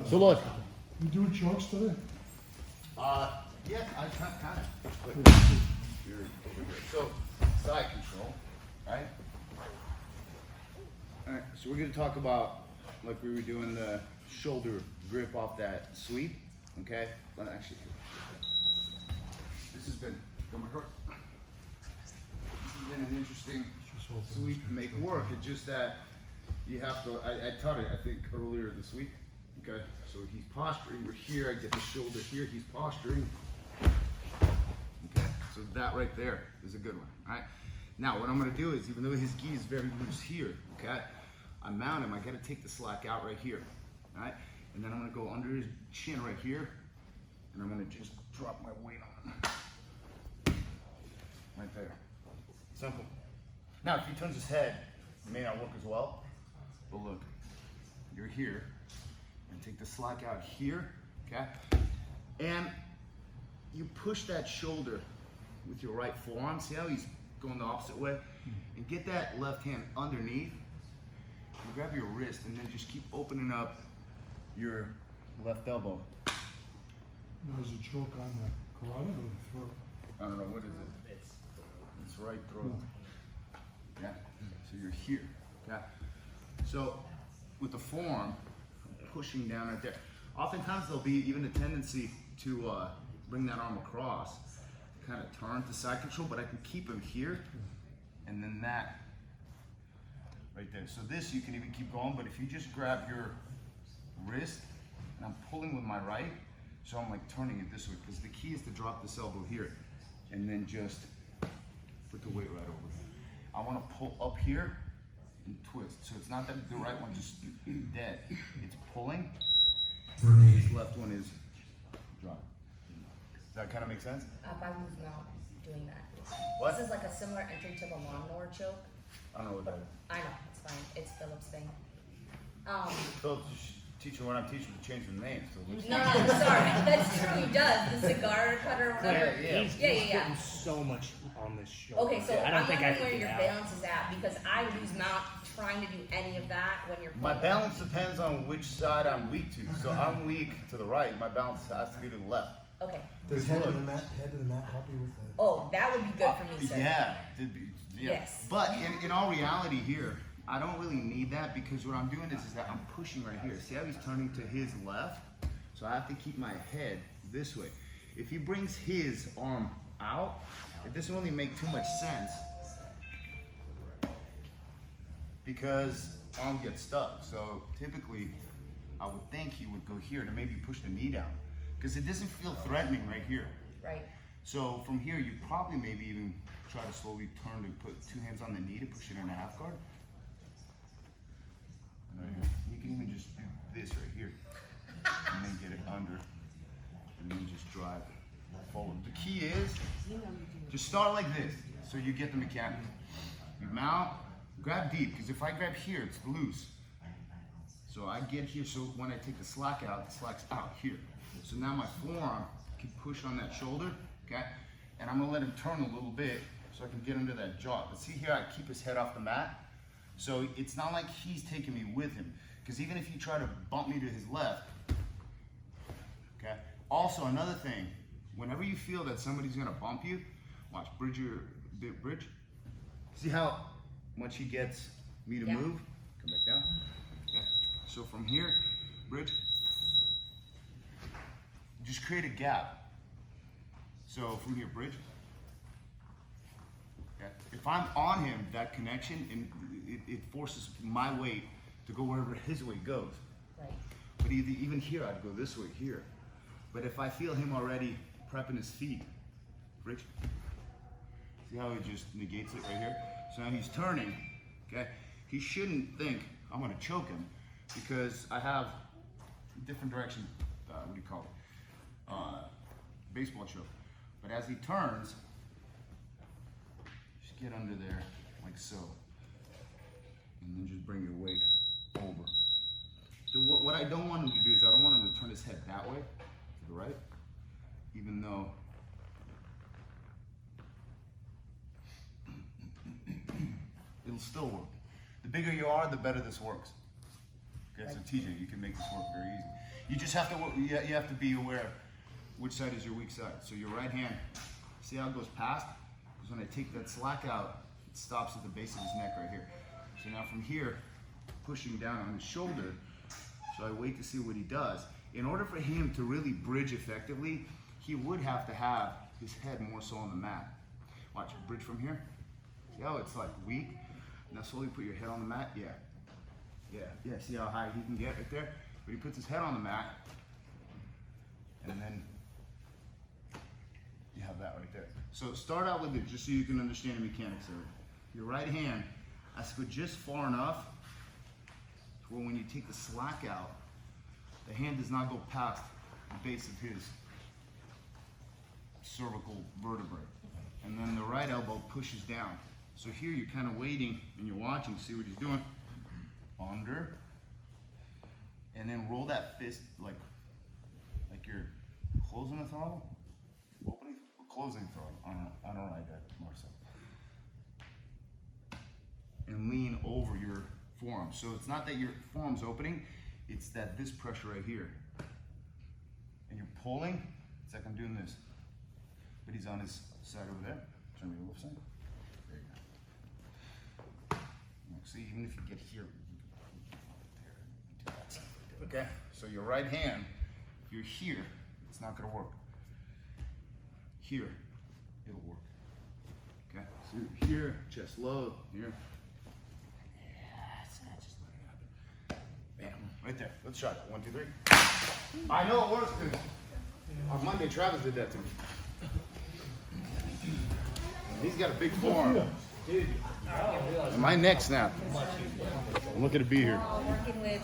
So look. You doing chokes today? Yeah, I kind of. You're over here. So, side control, right? Alright, so we're going to talk about, like we were doing the shoulder grip off that sweep, okay? But actually, this has been an interesting sweep to make work. It's just that you have to, I taught it, I think, earlier this week. Okay, so he's posturing, we're here, I get the shoulder here, he's posturing. Okay, so that right there is a good one, all right? Now, what I'm gonna do is, even though his gi is very loose here, okay, I mount him, I gotta take the slack out right here, all right? And then I'm gonna go under his chin right here, and I'm gonna just drop my weight on him. Right there. Simple. Now, if he turns his head, it may not work as well, but look, you're here, and take the slack out here, okay? And you push that shoulder with your right forearm. See how he's going the opposite way? And get that left hand underneath. And grab your wrist and then just keep opening up your left elbow. There's a choke on the carotid or the throat? I don't know, what is it? It's right throat. Yeah, so you're here, okay? So with the forearm, pushing down right there. Oftentimes there'll be even a tendency to bring that arm across, kind of turn to side control, but I can keep him here, and then that right there. So this you can even keep going, but if you just grab your wrist, and I'm pulling with my right, so I'm like turning it this way, because the key is to drop this elbow here, and then just put the weight right over here. I want to pull up here, and twist. So it's not that the right one just dead. It's pulling. This left one is drop. Does that kind of make sense? If I was not doing that. What? This is like a similar entry to the lawnmower choke. I don't know what that is. I know, it's fine. It's Philip's thing. Philip's teaching what I'm teaching to change the name. So No, sorry. That's true. He does. The cigar cutter or whatever. Yeah. He's putting so much on this show. Okay, so I don't think I wondering can where do your that. balance is at because I lose mount trying to do any of that when you're my balance depends on which side I'm weak to. So I'm weak to the right. My balance has to be to the left. Okay. Does head of the mat help you with that? Oh, that would be good for me, sir. Yeah, it'd be, yeah. Yes. But in all reality here, I don't really need that because what I'm doing is that I'm pushing right here. See how he's turning to his left? So I have to keep my head this way. If he brings his arm out, it doesn't really make too much sense because arm gets stuck. So typically, I would think he would go here to maybe push the knee down because it doesn't feel threatening right here. Right. So from here, you probably maybe even try to slowly turn and put two hands on the knee to push it in a half guard. Right here. You can even just do this right here and then get it under and then just drive forward. The key is just start like this so you get the mechanics. You mount, grab deep because if I grab here, it's loose. So I get here, so when I take the slack out, the slack's out here. So now my forearm can push on that shoulder, okay? And I'm gonna let him turn a little bit so I can get under that jaw. But see here, I keep his head off the mat. So it's not like he's taking me with him. Because even if you try to bump me to his left, okay? Also, another thing, whenever you feel that somebody's gonna bump you, watch, bridge. See how much he gets me to move? Come back down. Okay. So from here, bridge. Just create a gap. So from here, bridge. Okay. If I'm on him, that connection, and it forces my weight to go wherever his weight goes. Right. But even here, I'd go this way, here. But if I feel him already prepping his feet, bridge. See how he just negates it right here? So now he's turning, okay? He shouldn't think I'm gonna choke him because I have different direction, what do you call it? Baseball choke. But as he turns, just get under there like so. And then just bring your weight over. So what I don't want him to do is I don't want him to turn his head that way, to the right, even though it'll still work. The bigger you are, the better this works. Okay, so TJ, you can make this work very easy. You just have to, you have to be aware which side is your weak side. So your right hand, see how it goes past? Because when I take that slack out, it stops at the base of his neck right here. So now from here, pushing down on his shoulder, so I wait to see what he does. In order for him to really bridge effectively, he would have to have his head more so on the mat. Watch, bridge from here. See how it's like weak? Now slowly put your head on the mat. Yeah. Yeah, see how high he can get right there? But he puts his head on the mat, and then you have that right there. So start out with it, just so you can understand the mechanics of it. Your right hand has to go just far enough to where when you take the slack out, the hand does not go past the base of his cervical vertebrae. And then the right elbow pushes down. So here you're kind of waiting and you're watching to see what he's doing. Under. And then roll that fist like you're closing the throttle. Opening, closing throttle. I don't like that, Marcel. And lean over your forearm. So it's not that your forearm's opening, it's that this pressure right here. And you're pulling, it's like I'm doing this. But he's on his side over there. Turn me to the left side. There you go. See, even if you get here, do that side. Okay? So your right hand, if you're here, it's not gonna work. Here, it'll work. Okay? So you're here, chest low, here. Yes, just let it happen. Bam, right there. Let's try it. 1, 2, 3. I know it works, because on Monday, Travis did that to me. He's got a big forearm. And my neck snapped. I'm looking to be here. Working with